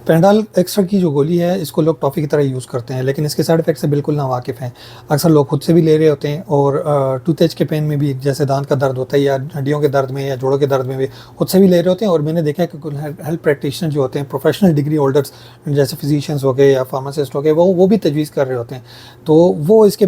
Pandal extra की जो गोली है इसको लोग टॉफ़ी की तरह यूज़ करते हैं, लेकिन इसके साइड इफ़ेक्ट से बिल्कुल ना वाकिफ़ हैं। अक्सर लोग खुद से भी ले रहे होते हैं और टूथ एज के पेन में भी, जैसे दांत का दर्द होता है या हड्डियों के दर्द में या जोड़ों के दर्द में भी खुद से भी ले रहे होते हैं। और मैंने देखा है कि कुछ हेल्थ प्रैक्टिशनर जो होते हैं, प्रोफेशनल डिग्री होल्डर्स जैसे फिजिशियंस हो गए या फार्मासिस्ट हो गए, वो भी तजवीज़ कर रहे होते हैं। तो वो इसके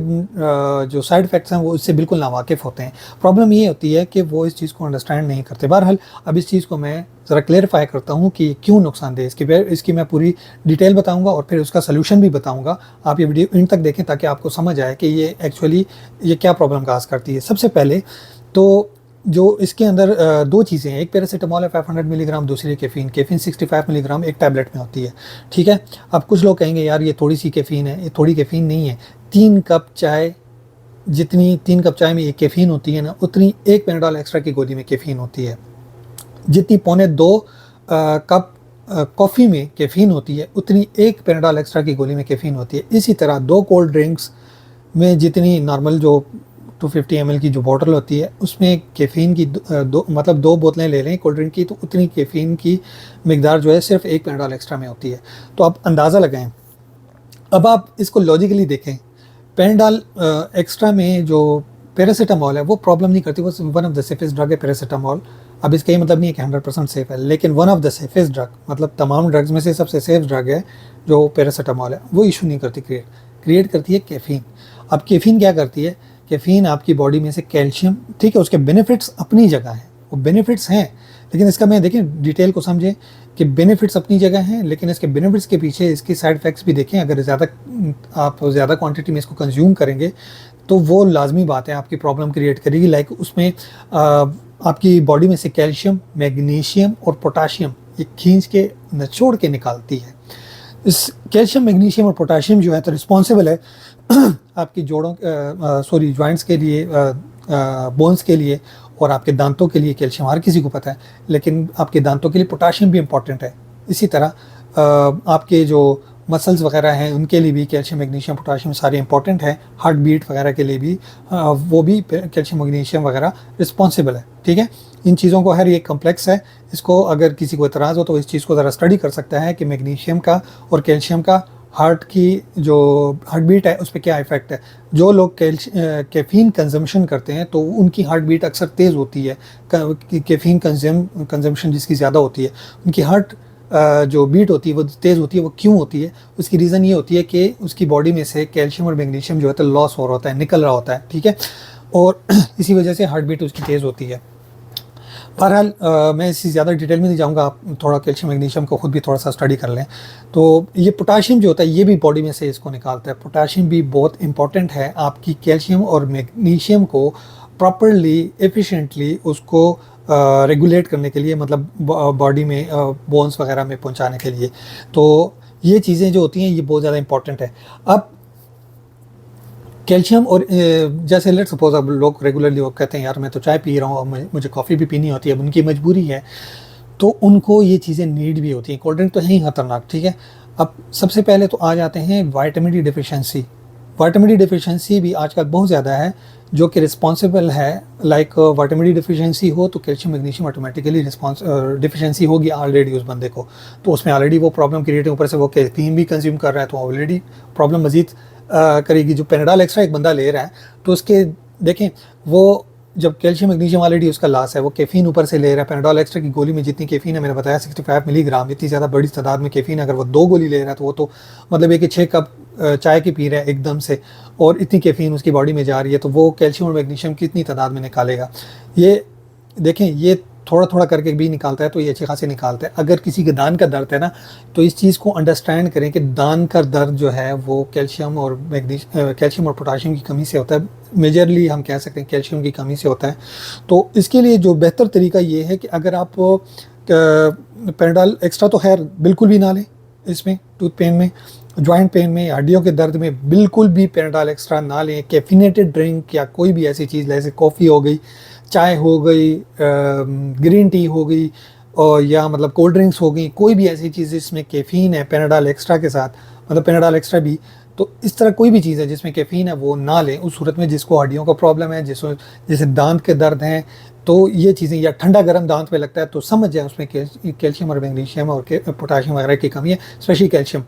जो साइड इफ़ेक्ट्स हैं वो इससे बिल्कुल नावाकिफ़ होते हैं। प्रॉब्लम ये होती है कि वो इस चीज़ को अंडरस्टैंड नहीं करते। बहरहाल अब इस चीज़ को मैं ज़रा क्लेरिफाई करता हूँ कि क्यों नुकसानदेह इसकी मैं पूरी डिटेल बताऊँगा और फिर उसका सलूशन भी बताऊँगा। आप ये वीडियो इन तक देखें ताकि आपको समझ आए कि ये एक्चुअली ये क्या प्रॉब्लम काज़ करती है। सबसे पहले तो जो इसके अंदर दो चीज़ें हैं, एक पैरासीटामॉल है 500 मिलीग्राम, दूसरी कैफ़ीन। कैफ़ीन 65 मिलीग्राम एक टैबलेट में होती है, ठीक है। अब कुछ लोग कहेंगे यार ये थोड़ी सी कैफ़ीन है, ये थोड़ी कैफ़ीन नहीं है। 3 कप चाय में एक कैफ़ीन होती है ना, उतनी एक पेनाडोल एक्स्ट्रा की गोली में कैफ़ीन होती है। जितनी पौने 2 कप कॉफ़ी में कैफ़ीन होती है, उतनी एक पेनाडोल एक्स्ट्रा की गोली में कैफ़ीन होती है। इसी तरह 2 कोल्ड ड्रिंक्स में जितनी नॉर्मल जो 250 ml की जो बॉटल होती है उसमें कैफ़ीन की दो बोतलें ले लें कोल्ड ड्रिंक की, तो उतनी कैफ़ीन की मिकदार जो है सिर्फ एक पेनाडोल एक्स्ट्रा में होती है। तो आप अंदाज़ा लगाएं। अब आप इसको लॉजिकली देखें, पेनाडोल एक्स्ट्रा में जो पैरासीटामॉल है वो प्रॉब्लम नहीं करती, वो one of the safest drug है पैरासीटामॉल। अब इसका ये मतलब नहीं है कि 100% सेफ है, लेकिन one of the safest drug, मतलब तमाम ड्रग्स में से सबसे सेफ ड्रग है जो पैरासीटामॉल है। वो इशू नहीं करती, क्रिएट करती है कैफ़ीन। अब कैफ़ीन क्या करती है? कैफ़ीन आपकी बॉडी में से कैल्शियम, ठीक है, उसके बेनिफिट्स अपनी जगह हैं, वो बेनिफिट्स हैं, लेकिन इसका मैं देखें डिटेल को समझें कि बेनिफिट्स अपनी जगह हैं, लेकिन इसके बेनिफिट्स के पीछे इसके साइड इफ़ेक्ट्स भी देखें। अगर आप ज़्यादा क्वांटिटी में इसको कंज्यूम करेंगे तो वो लाजमी बात है आपकी प्रॉब्लम क्रिएट करेगी। लाइक उसमें आपकी बॉडी में से कैल्शियम, मैग्नीशियम और पोटाशियम ये खींच के निचोड़ के निकालती है। इस कैल्शियम, मैग्नीशियम और पोटाशियम जो है तो रिस्पॉन्सिबल है आपकी जॉइंट्स के लिए, बोन्स के लिए और आपके दांतों के लिए। कैल्शियम हर किसी को पता है, लेकिन आपके दांतों के लिए पोटाशियम भी इम्पॉर्टेंट है। इसी तरह आपके जो मसल्स वगैरह हैं उनके लिए भी कैल्शियम, मैग्नीशियम, पोटाशियम सारे इंपॉर्टेंट है। हार्ट बीट वगैरह के लिए भी वो भी कैल्शियम, मैग्नीशियम वगैरह रिस्पॉन्सिबल है, ठीक है। इन चीज़ों को, हर ये कम्प्लेक्स है, इसको अगर किसी को एतराज़ हो तो इस चीज़ को ज़रा स्टडी कर सकता है कि मैग्नीशियम का और कैल्शियम का हार्ट की जो हार्ट बीट है उस पर क्या इफ़ेक्ट है। जो लोग कैफ़ीन कंजम्पशन करते हैं तो उनकी हार्ट बीट अक्सर तेज़ होती है। कैफ़ीन कंजम्पशन जिसकी ज़्यादा होती है उनकी हार्ट जो बीट होती है वो तेज़ होती है। वो क्यों होती है? उसकी रीज़न ये होती है कि उसकी बॉडी में से कैल्शियम और मैग्नीशियम जो है तो लॉस हो रहा होता है, निकल रहा होता है, ठीक है, और इसी वजह से हार्ट बीट उसकी तेज़ होती है। बहरहाल मैं इससे ज़्यादा डिटेल में नहीं जाऊँगा, आप थोड़ा कैल्शियम, मैग्नीशियम को खुद भी थोड़ा सा स्टडी कर लें। तो ये पोटाशियम जो होता है ये भी बॉडी में से इसको निकालता है। पोटाशियम भी बहुत इंपॉर्टेंट है आपकी कैल्शियम और मैग्नीशियम को प्रॉपरली, एफिशिएंटली उसको रेगुलेट करने के लिए, मतलब बॉडी में बोन्स वगैरह में पहुंचाने के लिए। तो ये चीज़ें जो होती हैं ये बहुत ज़्यादा इंपॉर्टेंट है। अब कैल्शियम और जैसे लेट्स सपोज अब लोग रेगुलरली वो कहते हैं यार मैं तो चाय पी रहा हूँ और मुझे कॉफ़ी भी पीनी होती है, अब उनकी मजबूरी है, तो उनको ये चीज़ें नीड भी होती हैं। कोल्ड ड्रिंक तो है ही खतरनाक, ठीक है। अब सबसे पहले तो आ जाते हैं vitamin D deficiency. Vitamin D deficiency भी आजकल बहुत ज़्यादा है, जो कि रिस्पॉन्सिबल है। लाइक विटामिन डी डिफिशिएंसी हो तो कैल्शियम, मैग्नीशियम ऑटोमेटिकली डिफिशिएंसी होगी ऑलरेडी उस बंदे को, तो उसमें ऑलरेडी वो प्रॉब्लम क्रिएट है। ऊपर से वो कैफीन भी कंज्यूम कर रहा है तो ऑलरेडी प्रॉब्लम मजीद करेगी। जो पेनाडोल एक्स्ट्रा एक बंदा ले रहा है तो उसके देखें, वो जब कैल्शियम, मैग्नीशियम ऑलरेडी उसका लॉस है, वो कैफीन ऊपर से ले रहा है। पेनाडोल एक्स्ट्रा की गोली में जितनी कैफीन है, मैंने बताया 65 मिलीग्राम, इतनी ज़्यादा बड़ी तादाद में कैफीन है। अगर वो 2 गोली ले रहा है तो वो तो मतलब है कि 6 कप चाय की पी रहा है एकदम से, और इतनी कैफीन उसकी बॉडी में जा रही है, तो वो कैल्शियम और मैग्नीशियम कितनी तादाद में निकालेगा। ये देखें, ये थोड़ा थोड़ा करके भी निकालता है तो ये अच्छी खासी निकालता है। अगर किसी के दान का दर्द है ना, तो इस चीज़ को अंडरस्टैंड करें कि दान का दर्द जो है वो कैल्शियम और पोटाशियम की कमी से होता है। मेजरली हम कह सकते हैं कैल्शियम की कमी से होता है। तो इसके लिए जो बेहतर तरीका ये है कि अगर आप पेनाडोल एक्स्ट्रा तो खैर बिल्कुल भी ना लें, इसमें टूथ पेन में, जॉइंट पेन में, हड्डियों के दर्द में बिल्कुल भी पेनाडोल एक्स्ट्रा ना लें। कैफिनेटेड ड्रिंक या कोई भी ऐसी चीज़ जैसे कॉफ़ी हो गई, चाय हो गई, ग्रीन टी हो गई, और या मतलब कोल्ड ड्रिंक्स हो गई, कोई भी ऐसी चीज़ जिसमें कैफ़ीन है पेनाडोल एक्स्ट्रा के साथ, मतलब पेनाडोल एक्स्ट्रा भी, तो इस तरह कोई भी चीज़ है जिसमें कैफ़ीन है वो ना लें। उस सूरत में जिसको हड्डियों का प्रॉब्लम है, जैसे दांत के दर्द हैं, तो ये चीज़ें, या ठंडा गर्म दांत पे लगता है तो समझ जाए उसमें कैल्शियम और मैग्नीशियम और पोटाशियम वगैरह की कमी है, स्पेशली कैल्शियम।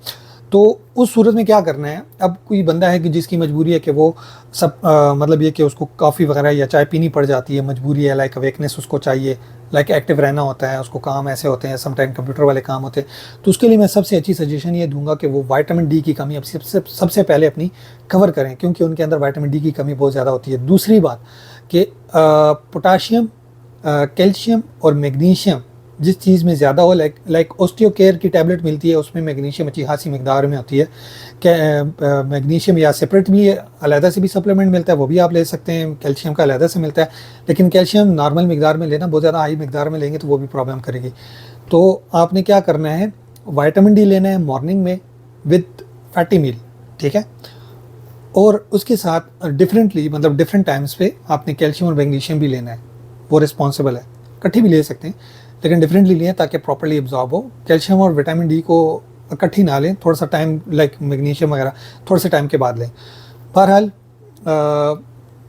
तो उस सूरत में क्या करना है, अब कोई बंदा है कि जिसकी मजबूरी है कि वो सब मतलब ये कि उसको कॉफ़ी वगैरह या चाय पीनी पड़ जाती है, मजबूरी है, लाइक अवेकनेस उसको चाहिए, लाइक एक्टिव रहना होता है, उसको काम ऐसे होते हैं, समटाइम कंप्यूटर वाले काम होते हैं, तो उसके लिए मैं सबसे अच्छी सजेशन ये दूंगा कि वो विटामिन डी की कमी अब सबसे पहले अपनी कवर करें, क्योंकि उनके अंदर विटामिन डी की कमी बहुत ज़्यादा होती है। दूसरी बात कि पोटाशियम, कैल्शियम और मैग्नीशियम जिस चीज़ में ज़्यादा हो, लाइक ऑस्टियोकेयर की टैबलेट मिलती है, उसमें मैग्नीशियम अच्छी खासी मिकदार में होती है। मैग्नीशियम या सेपरेट भी अलहदा से भी सप्लीमेंट मिलता है, वो भी आप ले सकते हैं, कैल्शियम का अलहदा से मिलता है, लेकिन कैल्शियम नॉर्मल मिकदार में लेना, बहुत ज़्यादा हाई मिकदार में लेंगे तो वो भी प्रॉब्लम करेगी। तो आपने क्या करना है, विटामिन डी लेना है मॉर्निंग में विद फैटी मील, ठीक है, और उसके साथ डिफरेंटली, मतलब डिफरेंट टाइम्स पे आपने कैल्शियम और मैग्नीशियम भी लेना है, वो रिस्पॉन्सिबल है। इकट्ठी भी ले सकते हैं लेकिन डिफरेंटली लें ताकि प्रॉपर्ली एब्जॉर्ब हो। कैल्शियम और विटामिन डी को इकट्ठी ना लें, थोड़ा सा टाइम, लाइक मैग्नीशियम वगैरह थोड़े से टाइम के बाद लें। बहरहाल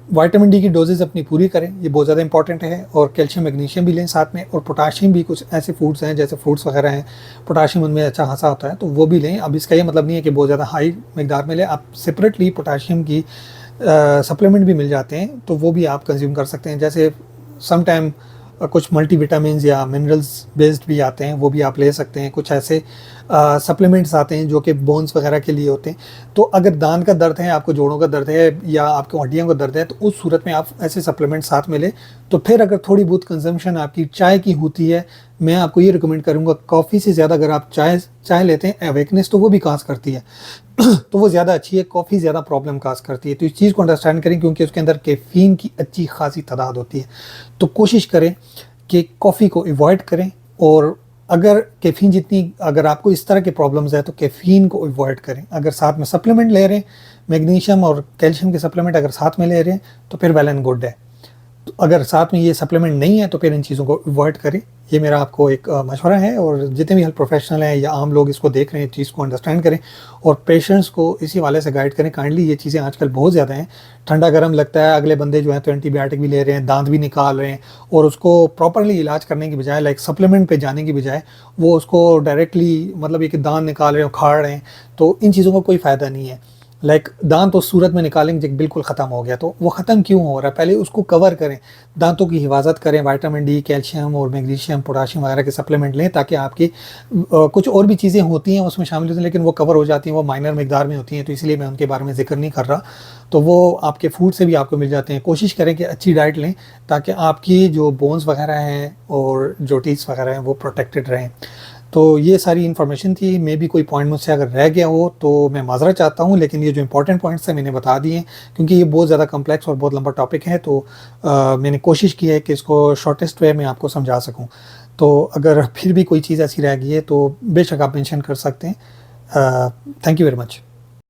विटामिन डी की डोजेज अपनी पूरी करें, ये बहुत ज़्यादा इंपॉर्टेंट है, और कैल्शियम मैग्नीशियम भी लें साथ में, और पोटाशियम भी, कुछ ऐसे फूड्स हैं जैसे फ्रूट्स वगैरह हैं, पोटाशियम उनमें अच्छा खासा होता है तो वो भी लें। अब इसका ये मतलब नहीं है कि बहुत ज़्यादा हाई मिकदार में लें, आप सेपरेटली पोटाशियम की सप्लीमेंट भी मिल जाते हैं तो वो भी आप कंज्यूम कर सकते हैं। जैसे सम टाइम कुछ मल्टीविटामिन्स या मिनरल्स बेस्ड भी आते हैं, वो भी आप ले सकते हैं। कुछ ऐसे सप्लीमेंट्स आते हैं जो कि बोन्स वगैरह के लिए होते हैं। तो अगर दांत का दर्द है, आपको जोड़ों का दर्द है, या आपको हड्डियों का दर्द है, तो उस सूरत में आप ऐसे सप्लीमेंट साथ में लें। तो फिर अगर थोड़ी बहुत कंजम्पशन आपकी चाय की होती है, मैं आपको ये रिकमेंड करूँगा, कॉफ़ी से ज़्यादा अगर आप चाय लेते हैं, अवेकनेस तो वो भी काज करती है तो वो ज़्यादा अच्छी है, कॉफ़ी ज़्यादा प्रॉब्लम काज करती है। तो इस चीज़ को अंडरस्टैंड करें, क्योंकि उसके अंदर कैफ़ीन की अच्छी खासी तादाद होती है। तो कोशिश करें कि कॉफ़ी को अवॉइड करें, और अगर कैफ़ीन जितनी, अगर आपको इस तरह के प्रॉब्लम्स है तो कैफ़ीन को अवॉइड करें। अगर साथ में सप्लीमेंट ले रहे हैं, मैग्नीशियम और कैल्शियम के सप्लीमेंट अगर साथ में ले रहे हैं तो फिर वेल एंड गुड है। तो अगर साथ में ये सप्लीमेंट नहीं है तो फिर इन चीज़ों को अवॉइड करें। ये मेरा आपको एक मशवरा है, और जितने भी हेल्थ प्रोफेशनल हैं या आम लोग इसको देख रहे हैं, चीज़ को अंडरस्टैंड करें और पेशेंट्स को इसी वाले से गाइड करें काइंडली। ये चीज़ें आजकल बहुत ज़्यादा हैं, ठंडा गर्म लगता है, अगले बंदे जो हैं तो एंटीबायोटिक भी ले रहे हैं, दांत भी निकाल रहे हैं, और उसको प्रॉपरली इलाज करने की बजाय, लाइक सप्लीमेंट पे जाने की बजाय, वो उसको डायरेक्टली, मतलब ये कि दांत निकाल रहे हैं, उखाड़ रहे हैं। तो इन चीज़ों का कोई फ़ायदा नहीं है। लाइक दांत उस सूरत में निकालेंगे जब बिल्कुल ख़त्म हो गया, तो वो ख़त्म क्यों हो रहा है, पहले उसको कवर करें, दांतों की हिफाजत करें, विटामिन डी, कैल्शियम और मैग्नीशियम, पोटाशियम वगैरह के सप्लीमेंट लें, ताकि आपकी कुछ और भी चीज़ें होती हैं उसमें शामिल होती हैं, लेकिन वो कवर हो जाती हैं, वो माइनर मिकदार में होती हैं, तो इसलिए मैं उनके बारे में जिक्र नहीं कर रहा। तो वो आपके फूड से भी आपको मिल जाते हैं। कोशिश करें कि अच्छी डाइट लें ताकि आपकी जो बोन्स वगैरह हैं और जो टीथ्स वगैरह हैं वो प्रोटेक्टेड रहें। तो ये सारी इन्फॉर्मेशन थी। मे भी कोई पॉइंट मुझसे अगर रह गया हो तो मैं माजरत चाहता हूँ, लेकिन ये जो इंपॉर्टेंट पॉइंट्स हैं मैंने बता दिए, क्योंकि ये बहुत ज़्यादा कम्प्लेक्स और बहुत लंबा टॉपिक है। तो मैंने कोशिश की है कि इसको शॉर्टेस्ट वे में आपको समझा सकूँ। तो अगर फिर भी कोई चीज़ ऐसी रह गई है तो बेशक आप मेंशन कर सकते हैं। Thank you very much.